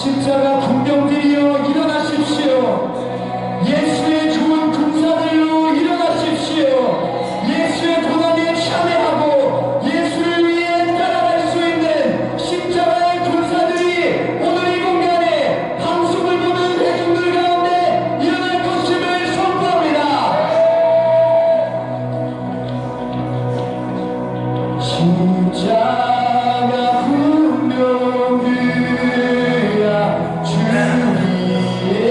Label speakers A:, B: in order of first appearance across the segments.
A: 십자가 군병들이여 일어나십시오. 예수의 좋은 군사들로 일어나십시오. 예수의 고난에 참여하고 예수를 위해 따라갈 수 있는 십자가의 군사들이 오늘 이 공간에 방송을 보는 대중들 가운데 일어날 것임을 선포합니다. 십자가 군병들아 주 위에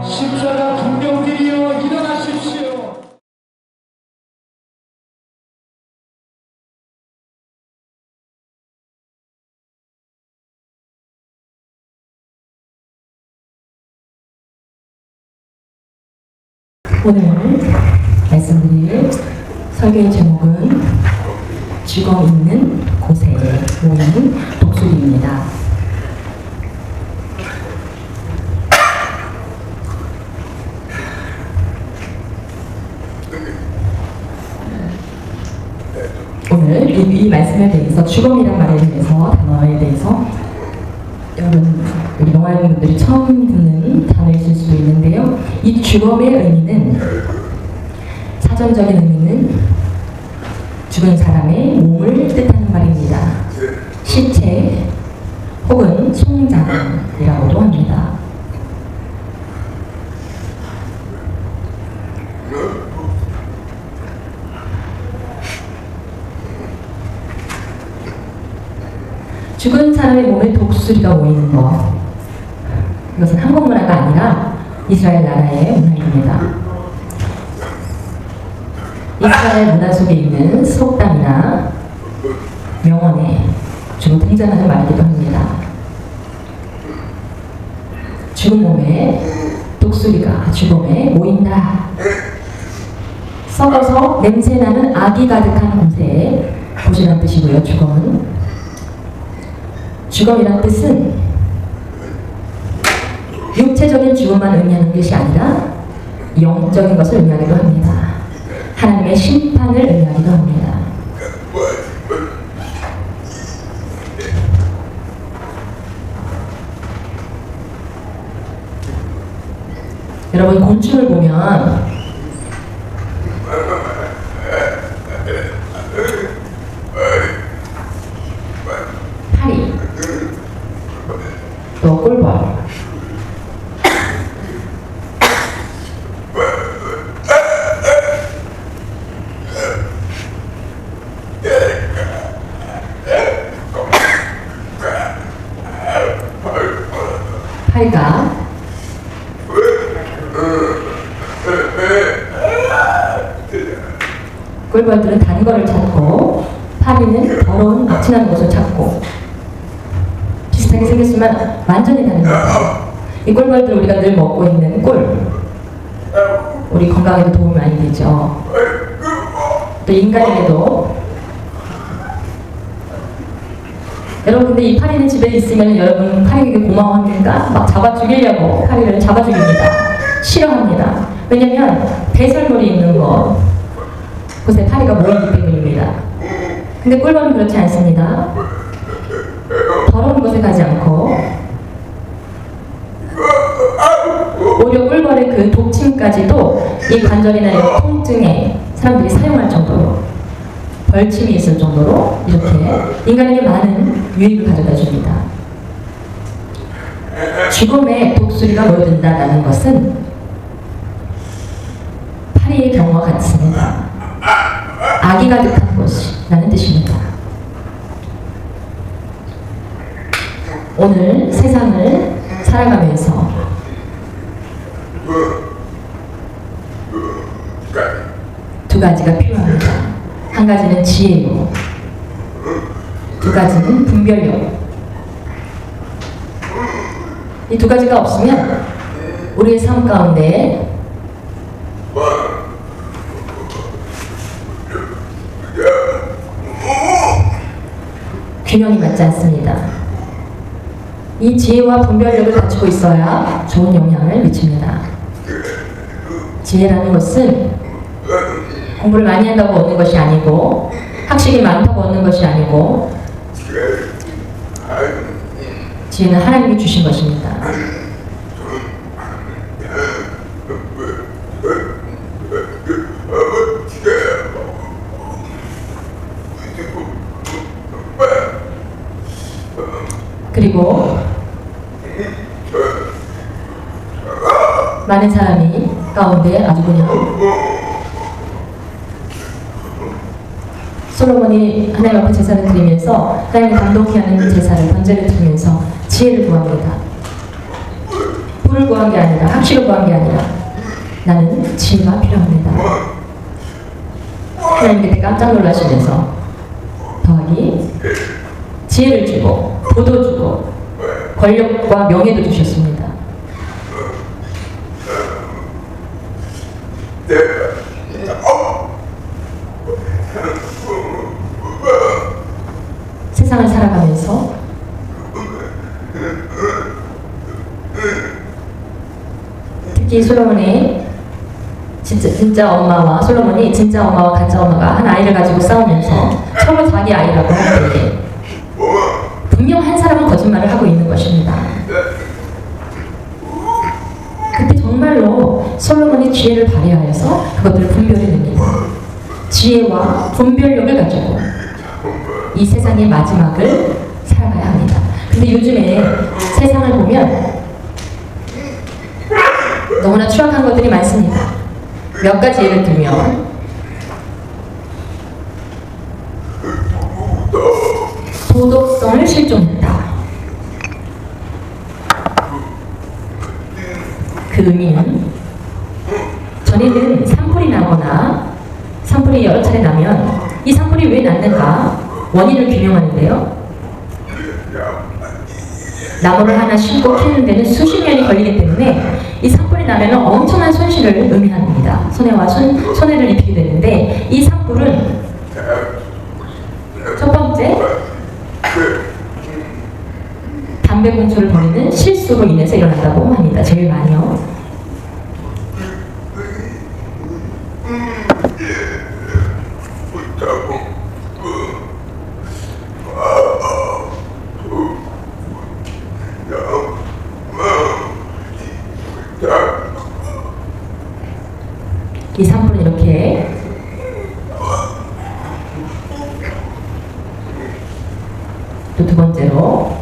A: 십자가 군병들이여 일어나십시오.
B: 오늘 말씀드릴 설교의 제목은 죽어 있는 곳에 모인 독수리입니다. 오늘 이 말씀에 대해서 죽음이란 말에 대해서 단어에 대해서 여러분 우리 영화인 분들이 처음 듣는 단어이실 수도 있는데요. 이 죽음의 의미는 사전적인 의미는 죽은 사람의 몸을 뜻하는 말입니다. 시체 혹은 송장이라고도 합니다. 죽은 사람의 몸에 독수리가 모이는 것, 이것은 한국 문화가 아니라 이스라엘 나라의 문화입니다. 이스라엘 문화 속에 있는 속담이나 명언에 주로 등장하는 말이기도 합니다. 죽은 몸에 독수리가 죽음에 모인다. 썩어서 냄새나는 악이 가득한 곳이란 뜻이고요. 죽음이란 뜻은 육체적인 죽음만 의미하는 것이 아니라 영적인 것을 의미하기도 합니다. 하나님의 심판을 의미하기도 합니다. 여러분 곤충을 보면 파리, 또 꿀벌, 파리가 꿀벌들은 단 거를 찾고 파리는 더러운 악취나는 곳을 찾고 비슷하게 생겼지만 완전히 다른 거죠. 이 꿀벌들 우리가 늘 먹고 있는 꿀, 우리 건강에도 도움이 많이 되죠. 또 인간에게도. 여러분 근데 이 파리는 집에 있으면 여러분 파리에게 고마워합니까? 막 잡아 죽이려고 파리를 잡아 죽입니다. 싫어합니다. 왜냐면 배설물이 있는 곳에 파리가 모이기 때문입니다. 근데 꿀벌은 그렇지 않습니다. 더러운 곳에 가지 않고 오히려 꿀벌의 그 독침까지도 이 관절이나 이 통증에 사람들이 사용할 정도로 벌침이 있을 정도로 이렇게 인간에게 많은 유익을 가져다 줍니다. 죽음에 독수리가 모여든다는 것은 파리의 경우와 같습니다. 악이 가득한 곳이라는 뜻입니다. 오늘 세상을 살아가면서 두 가지가 필요합니다. 한 가지는 지혜요, 두 가지는 분별력. 이 두 가지가 없으면 우리의 삶 가운데 균형이 맞지 않습니다. 이 지혜와 분별력을 갖추고 있어야 좋은 영향을 미칩니다. 지혜라는 것은 공부를 많이 한다고 얻는 것이 아니고 학식이 많다고 얻는 것이 아니고 지혜는 하나님이 주신 것입니다. 그리고 많은 사람이 가운데 아주 그냥 솔로몬이 하나님 앞에 제사를 드리면서 하나님을 감동케 하는 제사를 번제를 드리면서 지혜를 구합니다. 부를 구한 게 아니라, 학식을 구한 게 아니라 나는 지혜가 필요합니다. 하나님 그때 깜짝 놀라시면서 더하기 지혜를 주고 도도 주고 권력과 명예도 주셨습니다. 세상을 살아가면서 특히 솔로몬이 진짜 엄마와 솔로몬이 진짜 엄마와 가짜 엄마가 한 아이를 가지고 싸우면서 서로 자기 아이라고 할 때에 분명 한 사람은 거짓말을 하고 있는 것입니다. 그때 정말로 솔로몬이 지혜를 발휘하여서 그것들을 분별해냅니다. 지혜와 분별력을 가지고 이 세상의 마지막을 살아가야 합니다. 근데 요즘에 세상을 보면 너무나 추악한 것들이 많습니다. 몇 가지 예를 들면 도덕성을 실종했다. 그 의미는 전에는 산불이 나거나 산불이 여러 차례 나면 이 산불이 왜 났는가 원인을 규명하는데요. 나무를 하나 심고 키우는 데는 수십 년이 걸리기 때문에 이 산불이 나면 엄청난 손실을 의미합니다. 손해를 입히게 되는데 이 산불은 첫 번째 담배 공초를 버리는 실수로 인해서 일어난다고 합니다. 제일 많이요. 이 산불은 이렇게 또 두 번째로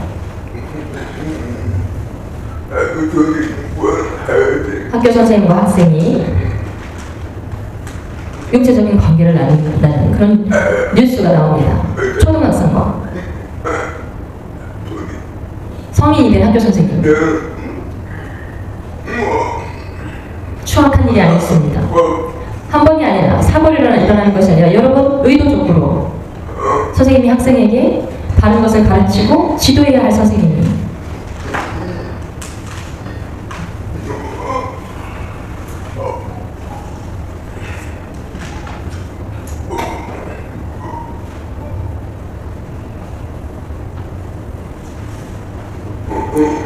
B: 학교 선생님과 학생이 육체적인 관계를 나눈다는 그런 뉴스가 나옵니다. 초등학생과 성인이 된 학교 선생님. 추악한 일이 아니었습니다. 한 번이 아니라 사고를 일어나는 것이 아니라 여러 번 의도적으로 선생님이 학생에게 바른 것을 가르치고 지도해야 할 선생님이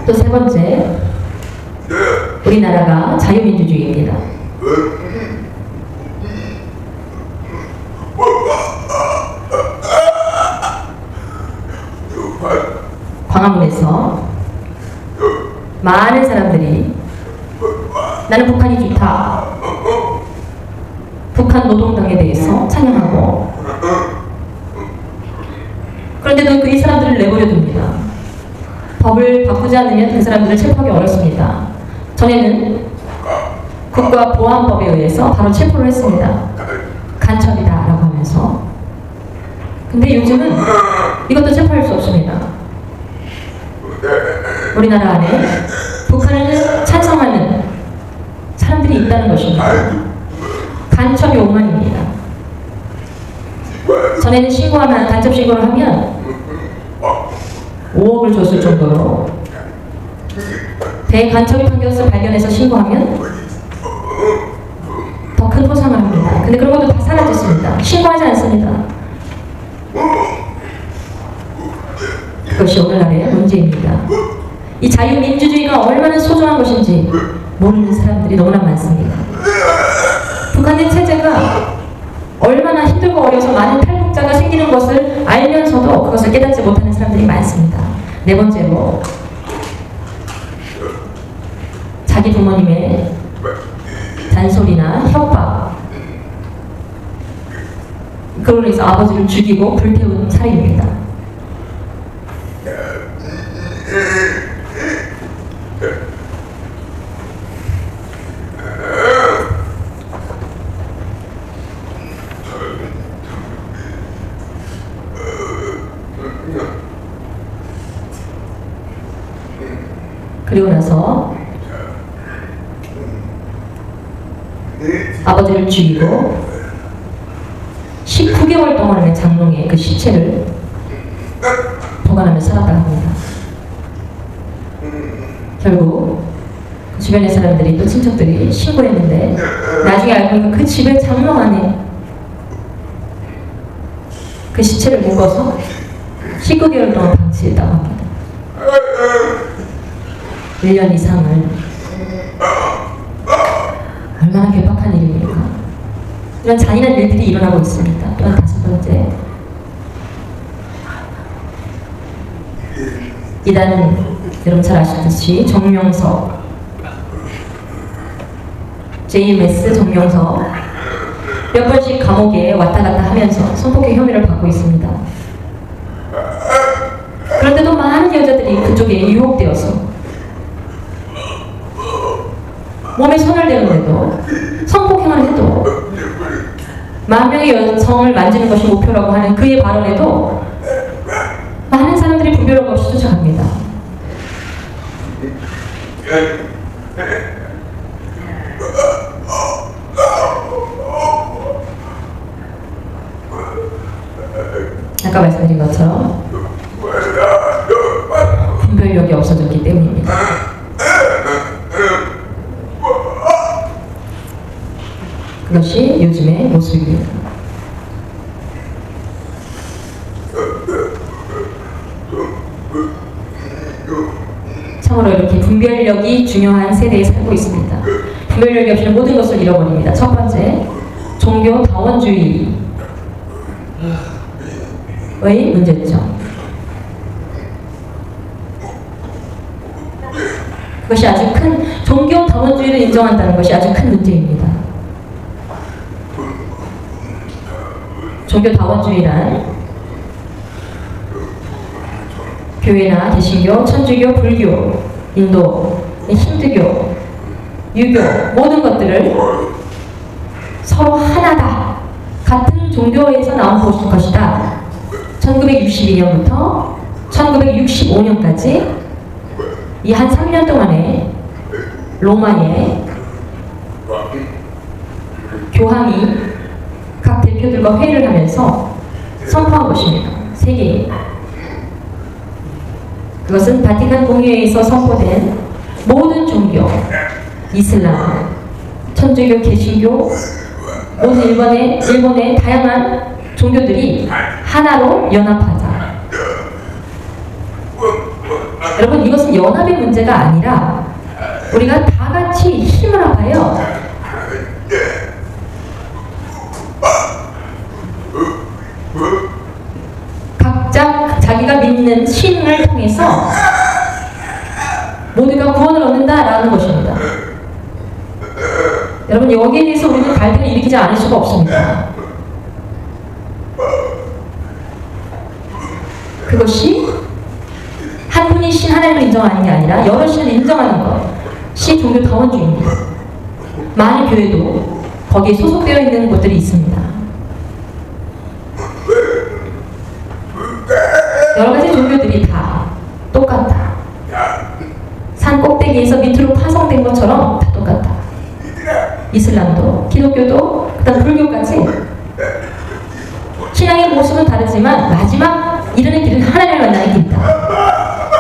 B: 또 세 번째, 우리나라가 자유민주주의입니다. 광화문에서 많은 사람들이 나는 북한이 좋다, 북한 노동당에 대해서 찬양하고, 그런데도 이 사람들을 내버려 둡니다. 법을 바꾸지 않으면 그 사람들을 체포하기 어렵습니다. 전에는 국가보안법에 의해서 바로 체포를 했습니다. 간첩이다라고 하면서. 근데 요즘은 이것도 체포할 수 없습니다. 우리나라 안에 북한을 찬성하는 사람들이 있다는 것입니다. 간첩이 오만입니다. 전에는 신고하면, 간첩 신고를 하면 5억을 줬을 정도로 대간첩이 판결서 발견해서 신고하면 더 큰 포상을 합니다. 근데 그런 것도 다 사라졌습니다. 신고하지 않습니다. 그것이 오늘날의 문제입니다. 이 자유민주주의가 얼마나 소중한 것인지 모르는 사람들이 너무나 많습니다. 북한의 체제가 얼마나 힘들고 어려서 많은 탈북자가 생기는 것을 알면서도 그것을 깨닫지 못하는 사람들이 많습니다. 네 번째로, 자기 부모님의 잔소리나 협박, 그걸로 인해서 아버지를 죽이고 불태운 사례입니다. 그리고 나서 아버지를 죽이고 19개월 동안의 장롱에 그 시체를 보관하며 살았다고 합니다. 결국 그 주변의 사람들이 또 친척들이 신고했는데 나중에 알고 보니까 그 집의 장롱 안에 그 시체를 묶어서 19개월 동안 방치했다고 합니다. 1년 이상을. 얼마나 괴팍한 일입니까? 이런 잔인한 일들이 일어나고 있습니다. 또한 다섯 번째, 이단은 여러분 잘 아시듯이 정명석, JMS 정명석 몇 번씩 감옥에 왔다 갔다 하면서 성폭행 혐의를 받고 있습니다. 그런데도 많은 여자들이 그쪽에 유혹되어서 몸에 손을 대는데도 성폭행을 해도 10,000명의 여성을 만지는 것이 목표라고 하는 그의 발언에도 많은 사람들이 분별력 없이 쫓아갑니다. 아까 말씀드린 것처럼 분별력이 없어졌기 때문입니다. 그것이 요즘의 모습입니다. 참으로 이렇게 분별력이 중요한 세대에 살고 있습니다. 분별력이 없이는 모든 것을 잃어버립니다. 첫 번째, 종교 다원주의의 문제점. 그것이 아주 큰, 종교 다원주의를 인정한다는 것이 아주 큰 문제입니다. 종교 다원주의란 교회나 개신교, 천주교, 불교, 인도, 힌두교, 유교 모든 것들을 서로 하나다, 같은 종교에서 나온 것이다. 1962년부터 1965년까지 이 한 3년 동안에 로마의 교황이 각 대표들과 회의를 하면서 선포한 것입니다. 세계에. 그것은 바티칸 공의회에서 선포된 모든 종교, 이슬람, 천주교, 개신교, 모든 일본의 다양한 종교들이 하나로 연합하자. 여러분, 이것은 연합의 문제가 아니라 우리가 다 같이 힘을 합하여 각자 자기가 믿는 신을 통해서 모두가 구원을 얻는다라는 것입니다. 여러분, 여기에 대해서 우리는 갈등을 일으키지 않을 수가 없습니다. 그것이 한 분이 신 하나님을 인정하는 게 아니라 여러 신을 인정하는 것이 종교 다원주의입니다. 많은 교회도 거기에 소속되어 있는 곳들이 있습니다. 여러 가지 종교들이 다 똑같다. 산 꼭대기에서 밑으로 파송된 것처럼 다 똑같다. 이슬람도, 기독교도, 그다음 불교까지 신앙의 모습은 다르지만 마지막 이르는 길은 하나님을 만나는 길이다.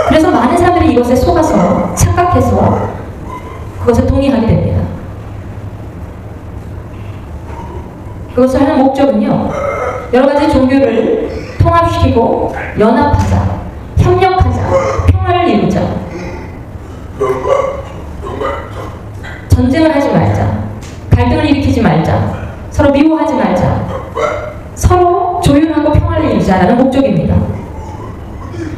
B: 그래서 많은 사람들이 이것에 속아서 착각해서 그것에 동의하게 됩니다. 그것을 하는 목적은요, 여러 가지 종교를 통합시키고 연합하자, 협력하자, 평화를 이루자, 전쟁을 하지 말자, 갈등을 일으키지 말자, 서로 미워하지 말자, 서로 조율하고 평화를 이루자라는 목적입니다.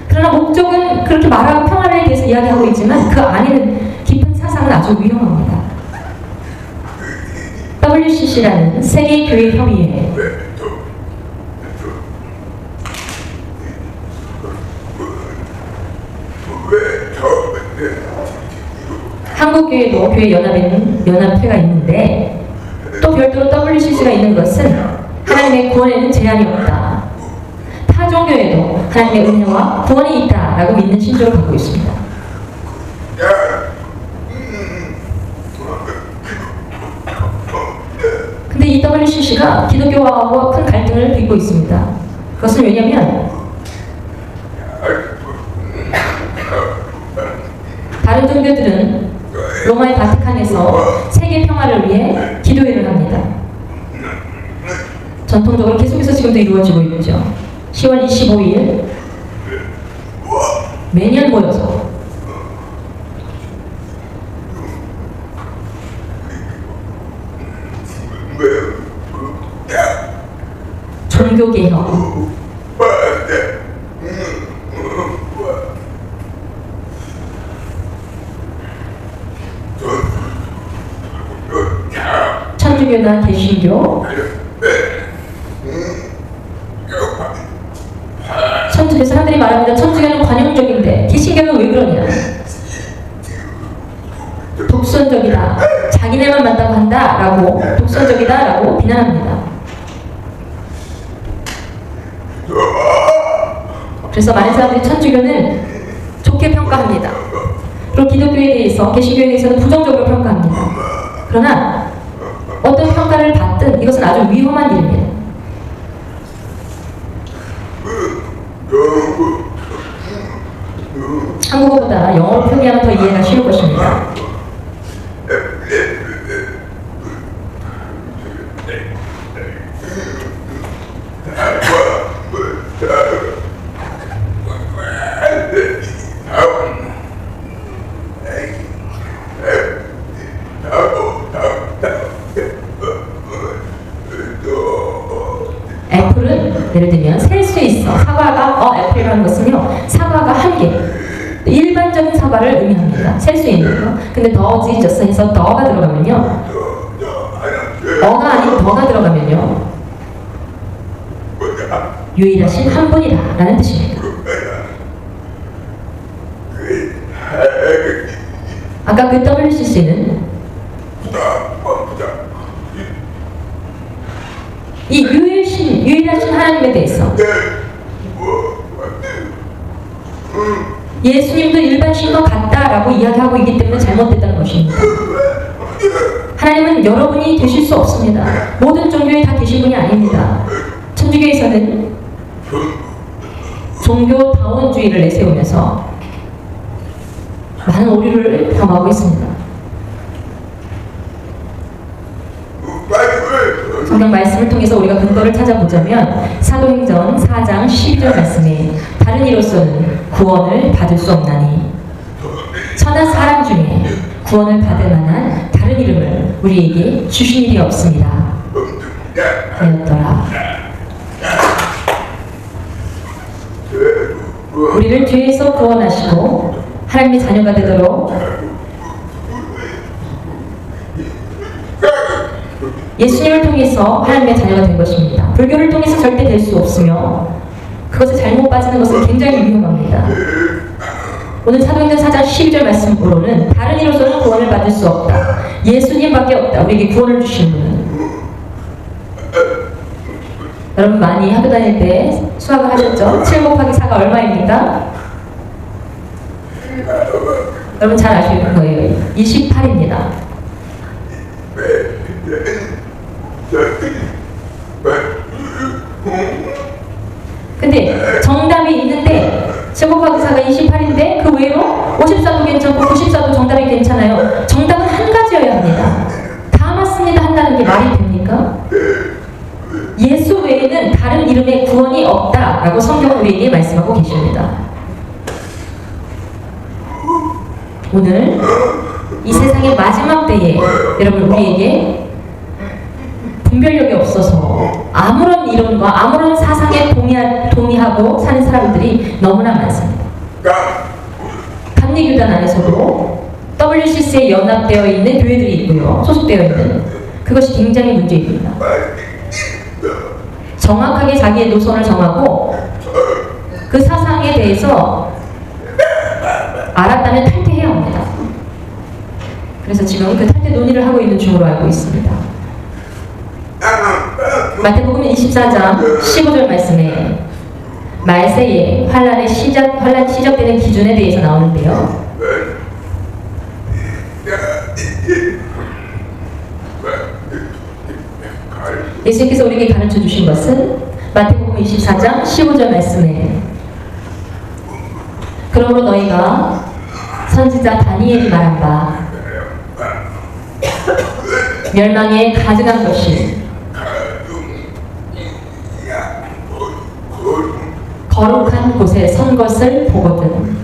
B: 그러나 목적은 그렇게 말하고 평화에 대해서 이야기하고 있지만 그 안에는 깊은 사상은 아주 위험합니다. WCC라는 세계교회협의회, 한국교회도 교회 연합회가 있는데 또 별도로 WCC가 있는 것은 하나님의 구원에는 제한이 없다. 타 종교에도 하나님의 은혜와 구원이 있다라고 믿는 신조를 갖고 있습니다. CC가 기독교하고 큰 갈등을 빚고 있습니다. 그것은 왜냐하면 다른 종교들은 로마의 바티칸에서 세계 평화를 위해 기도회를 합니다. 전통적으로 계속해서 지금도 이루어지고 있죠. 10월 25일 매년 모여서 종교개혁, 천주교나 개신교, 사람들이 말합니다. 천주교는 관용적인데 개신교는 왜 그러냐? 독선적이다. 자기네만 맞다고 한다라고 독선적이다라고 비난합니다. 그래서 많은 사람들이 천주교는 좋게 평가합니다. 그리고 기독교에 대해서, 개신교에 대해서는 부정적으로 평가합니다. 그러나 어떤 평가를 받든 이것은 아주 위험한 일입니다. 한국어보다 영어로 표기하면 더 이해가 쉬울 것입니다. 애플은 예를 들면 셀 수 있어. 사과가 애플이라는 것은요, 사과가 한 개. 일반적인 사과를 의미합니다. 셀 수 있는 거. 근데 더지 저스 해서 더가 들어가면요, 어가 아닌 더가 들어가면요, 유일하신 한 분이다 라는 뜻입니다. 아까 그 WCC는 이 유일하신 하나님에 대해서 예수님도 일반 신과 같다라고 이야기하고 있기 때문에 잘못됐다는 것입니다. 하나님은 여러분이 되실 수 없습니다. 모든 종교에 다 계신 분이 아닙니다. 천주교에서는 종교다원주의를 내세우면서 많은 오류를 범하고 있습니다. 성경 말씀을 통해서 우리가 근거를 찾아보자면 사도행전 4장 12절 말씀에 다른 이로서는 구원을 받을 수 없나니 천하 사람 중에 구원을 받을 만한 다른 이름을 우리에게 주신 일이 없습니다. 되었더라. 우리를 죄에서 구원하시고 하나님의 자녀가 되도록 예수님을 통해서 하나님의 자녀가 된 것입니다. 불교를 통해서 절대 될 수 없으며 그것에 잘못 빠지는 것은 굉장히 위험합니다. 오늘 사도행전 4장 12절 말씀으로는 다른 이로서는 구원을 받을 수 없다. 예수님밖에 없다. 우리에게 구원을 주신 분은. 여러분 많이 학교 다닐 때 수학을 하셨죠? 7 곱하기 4가 얼마입니까? 여러분 잘 아실 거예요. 28입니다. 근데 정답이 있는데 7 곱하기 4가 28인데 그 외로 54도 괜찮고 94도 정답이 괜찮아요. 정답은 한 가지여야 합니다. 다 맞습니다 한다는 게 말이 됩니까? 예수 외에는 다른 이름의 구원이 없다라고 성경 우리에게 말씀하고 계십니다. 오늘 이 세상의 마지막 때에 여러분 우리에게 분별력이 없어서 아무런 이론과 아무런 사상에 동의하고 사는 사람들이 너무나 많습니다. 감리교단 안에서도 WCC에 연합되어 있는 교회들이 있고요. 소속되어 있는 그것이 굉장히 문제입니다. 정확하게 자기의 노선을 정하고 그 사상에 대해서 알았다면 탈퇴해야 합니다. 그래서 지금 그 탈퇴 논의를 하고 있는 중으로 알고 있습니다. 마태복음 24장 15절 말씀에 말세에 환란이 시작되는 기준에 대해서 나오는데요. 예수님께서 우리에게 가르쳐 주신 것은 마태복음 24장 15절 말씀에 그러므로 너희가 선지자 다니엘이 말한 바 멸망에 가증한 것이 거룩한 곳에 선 것을 보거든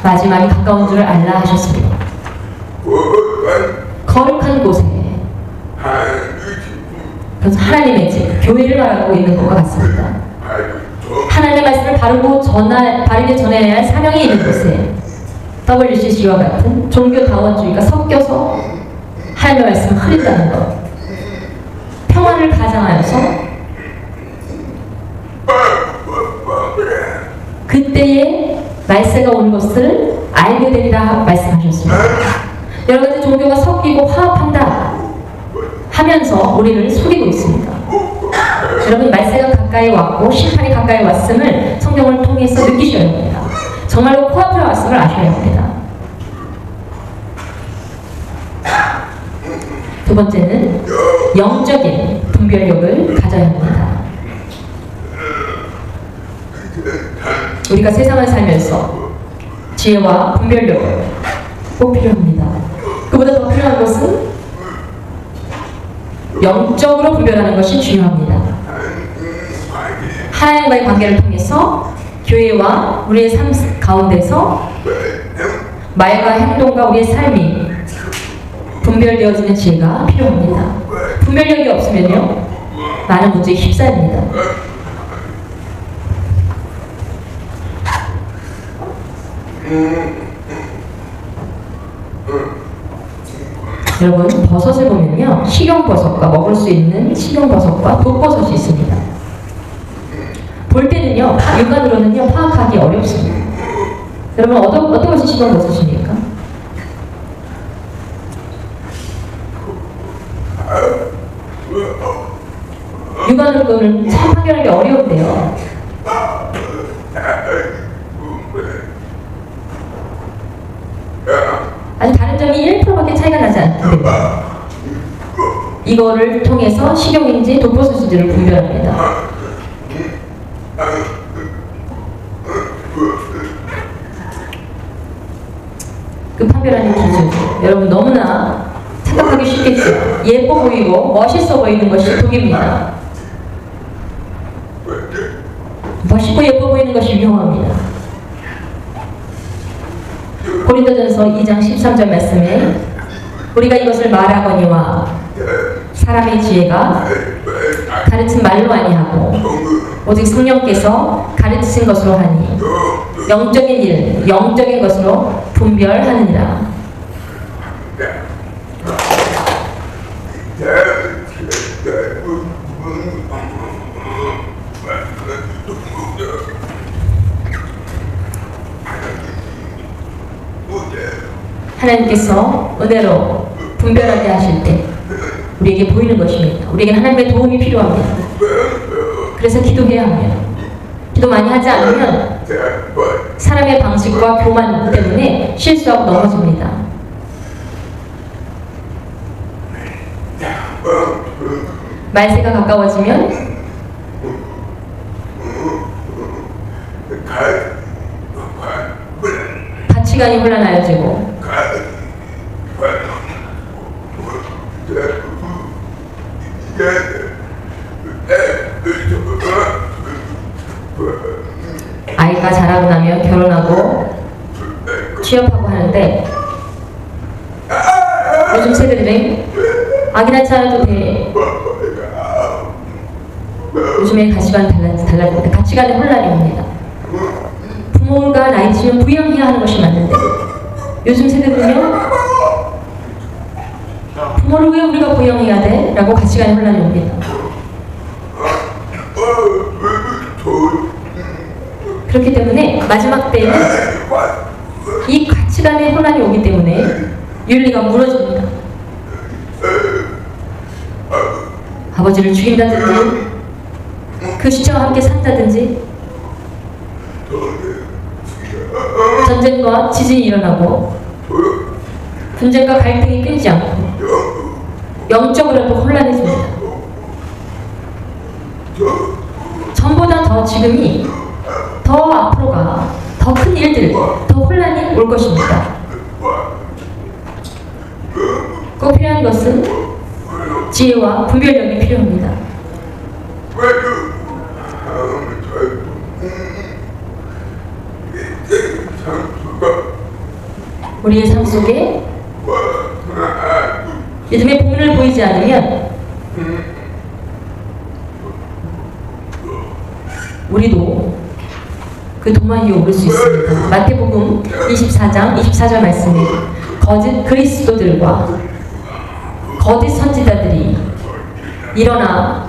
B: 마지막이 가까운 줄 알라 하셨습니다. 거룩한 곳에 그래서 하나님의 집, 교회를 말하고 있는 것과 같습니다. 하나님의 말씀을 바르게 전해야 할 사명이 있는 곳에 WCC와 같은 종교다원주의가 섞여서 하나님의 말씀을 흐린다는 것, 평화를 가장하여서 그때에 말세가 온 것을 알게 되리라 말씀하셨습니다. 여러 가지 종교가 섞이고 화합한다 하면서 우리를 속이고 있습니다. 여러분, 말세가 가까이 왔고 심판이 가까이 왔음을 성경을 통해서 느끼셔야 합니다. 정말로 코앞에 왔음을 아셔야 합니다. 두 번째는 영적인 분별력을 가져야 합니다. 우리가 세상을 살면서 지혜와 분별력을 꼭 필요합니다. 그보다 더 필요한 것은 영적으로 분별하는 것이 중요합니다. 하나님과의 관계를 통해서 교회와 우리의 삶 가운데서 말과 행동과 우리의 삶이 분별되어지는 지혜가 필요합니다. 분별력이 없으면요 많은 문제에 휩싸입니다. 여러분, 버섯을 보면요 식용버섯과 먹을 수 있는 식용버섯과 독버섯이 있습니다. 볼 때는요 육안으로는요 파악하기 어렵습니다. 여러분, 어떤 것이 식용버섯입니까? 육안으로는 참 판별하기 어려운데요. 아주 다른 점이 1%밖에 차이가 나지 않습니다. 이거를 통해서 식용인지 독버섯인지를 분별합니다. 그 판별하는 기준, 여러분 너무나 착각하기 쉽겠죠. 예뻐 보이고 멋있어 보이는 것이 독입니다. 멋있고 예뻐 보이는 것이 위험합니다. 고린도전서 2장 13절 말씀에 우리가 이것을 말하거니와 사람의 지혜가 가르친 말로 아니하고 오직 성령께서 가르치신 것으로 하니 영적인 일, 영적인 것으로 분별하느니라. 하나님께서 은혜로 분별하게 하실 때 우리에게 보이는 것입니다. 우리에게 하나님의 도움이 필요합니다. 그래서 기도해야 합니다. 기도 많이 하지 않으면 사람의 방식과 교만 때문에 실수하고 넘어집니다. 말세가 가까워지면 가치관이 혼란하여지고 아이가 자라고 나면 결혼하고 취업하고 하는데 요즘 세대들은 아기 낳지 않아도 돼. 요즘에 가치관이 달라집니다. 가치관의 혼란이 옵니다. 부모가 나이 드시면 부양해야 하는 것이 맞는데 요즘 세대들은요 부모를 왜 우리가 부양해야 돼? 라고 가치관의 혼란이 옵니다. 그렇기 때문에 마지막 때에는 이 가치관의 혼란이 오기 때문에 윤리가 무너집니다. 아버지를 죽인다든지 그 시체와 함께 산다든지 전쟁과 지진이 일어나고 분쟁과 갈등이 끊이지 않고 영적으로도 혼란해집니다. 전보다 더 지금이 더 앞으로가 더 큰 일들, 더 혼란이 올 것입니다. 꼭 필요한 것은 지혜와 분별력이 필요합니다. 우리의 삶 속에 믿음의 본을 보이지 않으면 우리도 그 도만 위에 오를 수 있습니다. 마태복음 24장 24절 말씀에 거짓 그리스도들과 거짓 선지자들이 일어나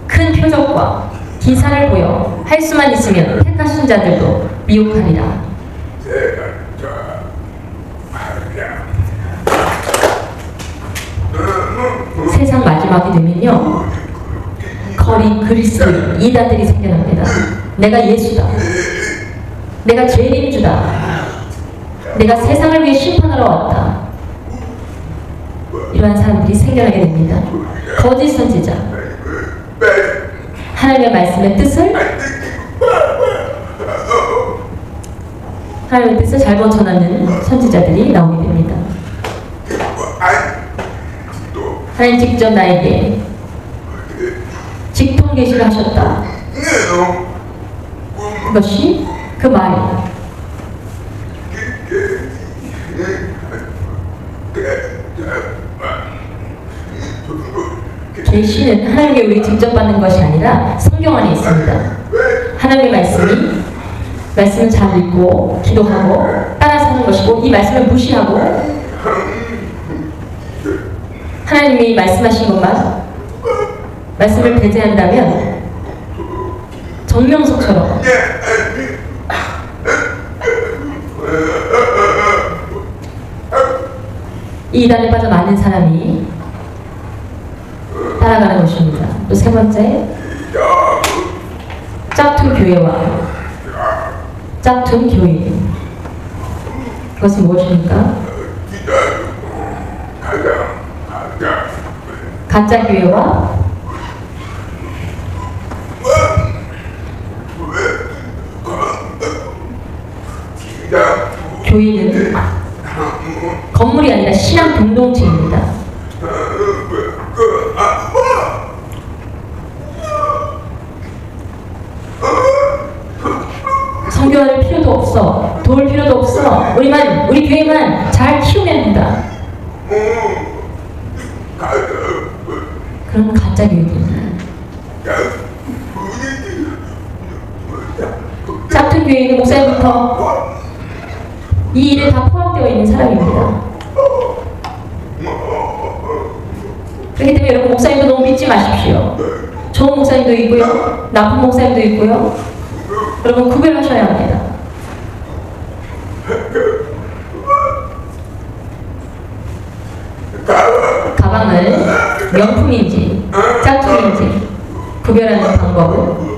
B: 큰 표적과 기사를 보여 할 수만 있으면 택하신 자들도 미혹하리라. 세상 마지막이 되면요, 거리 그리스도 이단들이 생겨납니다. 내가 예수다, 내가 죄인 주다, 내가 세상을 위해 심판하러 왔다. 이러한 사람들이 생겨나게 됩니다. 거짓 선지자, 하나님의 말씀의 뜻을 잘못 전하는 선지자들이 나오게 됩니다. 하나님 직접 나에게 직통 계시를 하셨다. 그것이 그 말이다. 계시는 하나님께 우리 직접 받는 것이 아니라 성경 안에 있습니다. 하나님의 말씀을 잘 읽고 기도하고 따라 사는 것이고, 이 말씀을 무시하고 하나님이 말씀하신 것만 말씀을 배제한다면 정명석처럼 이 이단에 빠져 많은 사람이 따라가는 것입니다. 또 세 번째, 짝퉁 교회와 짝퉁 교인. 그것은 무엇입니까? 가짜 교회와 교인은 건물이 아니라 신앙 공동체입니다. 성교할 필요도 없어, 도울 필요도 없어, 우리 교회만 잘 키우면 된다. 그런 가짜 교회입니다. 짝퉁 교회는 목사님부터 이 일에 다 포함되어 있는 사람입니다. 그렇기 때문에 여러분, 목사님도 너무 믿지 마십시오. 좋은 목사님도 있고요, 나쁜 목사님도 있고요. 여러분, 구별하셔야 합니다. 가방을 명품인지 짝퉁인지 구별하는 방법은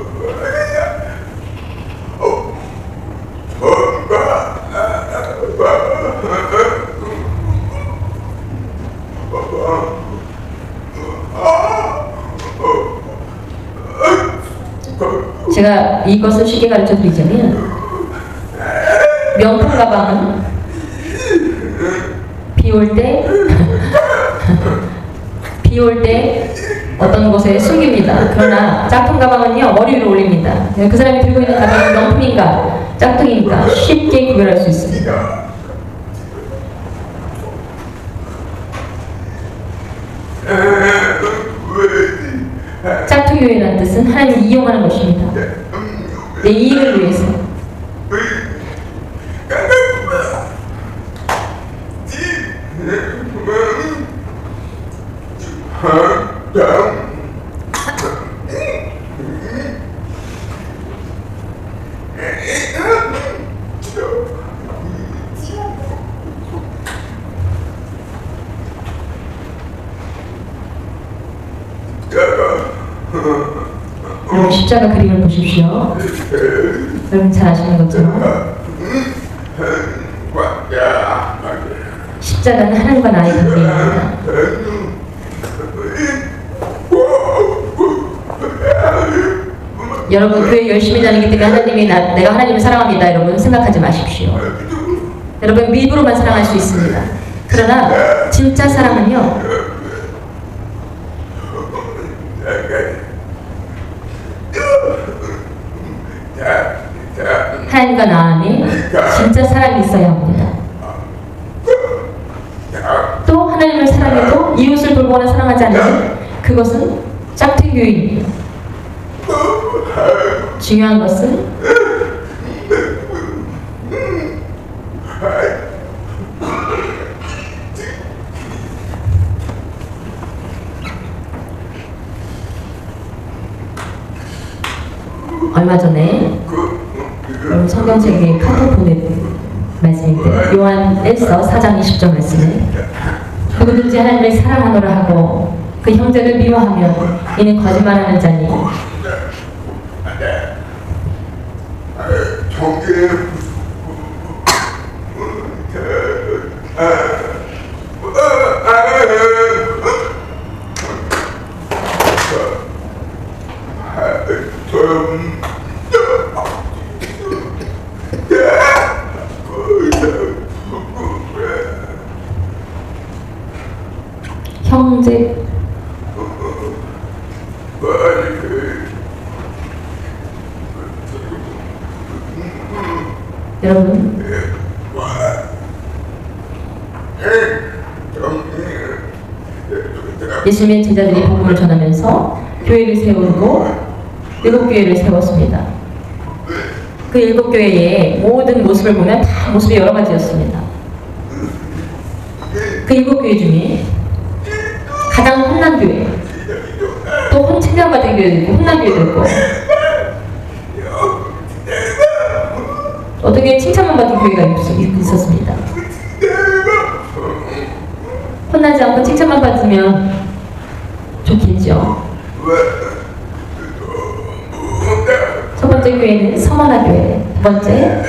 B: 제가 이것을 쉽게 가르쳐 드리자면, 명품 가방은 비 올 때 어떤 곳에 숨깁니다. 그러나 짝퉁 가방은요, 머리 위로 올립니다. 그 사람이 들고 있는 가방이 명품인가 짝퉁인가 쉽게 구별할 수 있습니다. 짝퉁 교회라는 뜻은 하나님을 이용하는 것입니다. 내 이익을 위해서. 여러분, 십자가 그림을 보십시오. 여러분 잘 아시는 것처럼 십자가는 하나님과 나의 관계입니다. 여러분 교회 열심히 다니기 때문에 하나님이 내가 하나님을 사랑합니다. 여러분 생각하지 마십시오. 여러분 밀부로만 사랑할 수 있습니다. 그러나 진짜 사랑은요, 하나님과 나 안에 진짜 사랑이 있어야 합니다. 또 하나님을 사랑해도 이웃을 돌보거나 사랑하지 않으면 그것은 짝퉁교회입니다. 중요한 것은 얼마 전에 성경책에 카톡 보낸 말씀인데 요한일서 4장 20절 말씀에 누구든지 하나님을 사랑하노라 하고 그 형제를 미워하면 이는 거짓말하는 자니 형제 여러분 예수님의 제자들이 복음을 전하면서 교회를 세우고 7교회를 세웠습니다. 그 7교회의 모든 모습을 보면 다 모습이 여러 가지였습니다. 그 7교회 중에 가장 혼난 교회, 또 칭찬받은 교회도 있고 혼난 교회도 있고, 어떻게 칭찬만 받은 교회가 있었습니다. 혼나지 않고 칭찬만 받으면 좋겠죠. 첫 번째 교회는 서머나 교회, 두 번째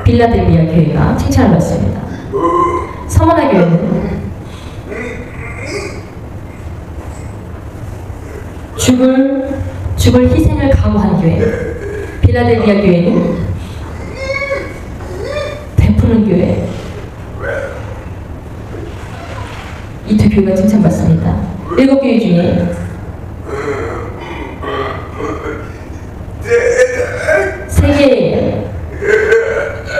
B: 빌라델비아 교회가 칭찬을 받습니다. 서머나 교회는 죽을 희생을 각오한 교회, 빌라델비아 교회는 베푸는 교회. 이 두 교회가 칭찬받습니다. 7교회 중에 세계에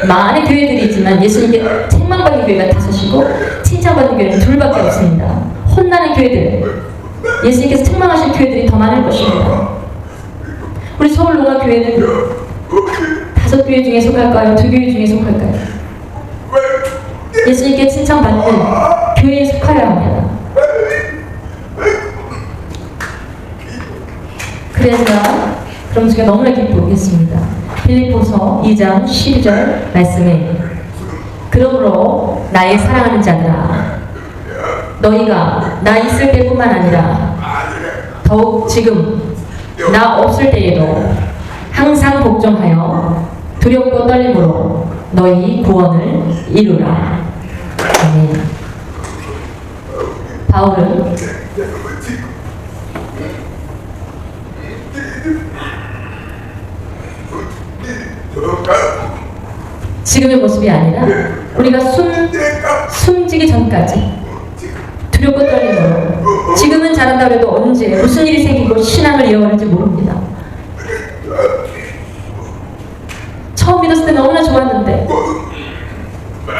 B: 많은 교회들이 있지만 예수님께 책망받는 교회가 5이고 칭찬받는 교회는 2밖에 없습니다. 혼나는 교회들, 예수님께서 책망하신 교회들이 더 많을 것입니다. 우리 서울농화교회는 5교회 중에 속할까요? 2교회 중에 속할까요? 예수님께 칭찬받는 교회에 속하여야 합니다. 그럼 제가 너무나 기쁘겠습니다. 빌립보서 2장 12절 말씀에 그러므로 나의 사랑하는 자들아 너희가 나 있을 때뿐만 아니라 더욱 지금 나 없을 때에도 항상 복종하여 두렵고 떨림으로 너희 구원을 이루라. 아멘. 바울은 지금의 모습이 아니라 우리가 숨지기 전까지 두렵고 떨림으로 지금은 잘한다 그래도 언제 무슨 일이 생기고 신앙을 이어갈지 모릅니다. 처음 믿었을 때 너무나 좋았는데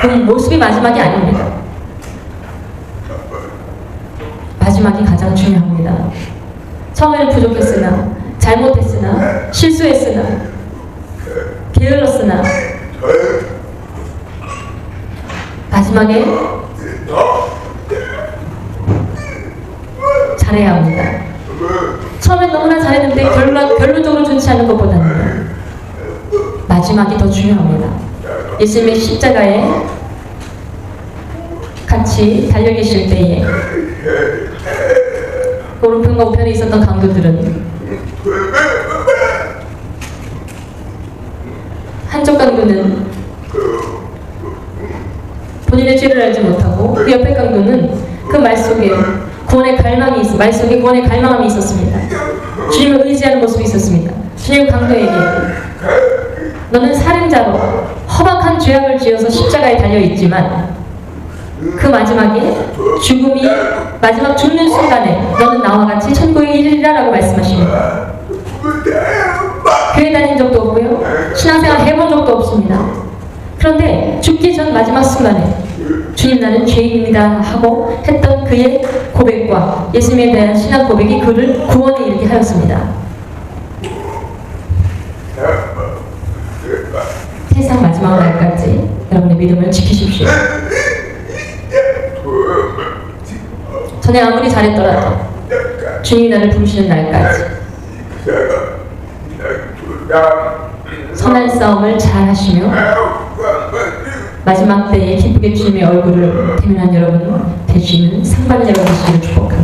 B: 그 모습이 마지막이 아닙니다. 마지막이 가장 중요합니다. 처음에는 부족했으나 잘못했으나 실수했으나 게을렀으나 마지막에 잘해야 합니다. 처음엔 너무나 잘했는데 결론적으로 좋지 않은 것보다는 마지막이 더 중요합니다. 예수님의 십자가에 같이 달려 계실 때에 오른편과 우편에 있었던 강도들은 한쪽 강도는 본인의 죄를 알지 못하고 그 옆에 강도는 그 말 속에 구원의 갈망이 말 속에 구원의 갈망함이 있었습니다. 주님을 의지하는 모습이 있었습니다. 주님 강도에게 너는 살인자로 험악한 죄악을 지어서 십자가에 달려있지만 그 마지막에 죽음이 마지막 죽는 순간에 너는 나와 같이 천국에 이르리라라고 말씀하십니다. 교회 다닌 적도 없고요. 신앙생활 해본 적도 없습니다. 그런데 죽기 전 마지막 순간에 주님 나는 죄인입니다 하고 했던 그의 고백과 예수님에 대한 신앙 고백이 그를 구원에 이르게 하였습니다. 세상 마지막 날까지 여러분의 믿음을 지키십시오. 전에 아무리 잘했더라도 주님이 나를 부르시는 날까지 선한 싸움을 잘 하시며 마지막 때에 기쁘게 주님의 얼굴을 대면한 여러분 되시는 상반 여러분 되시기를 축복합니다.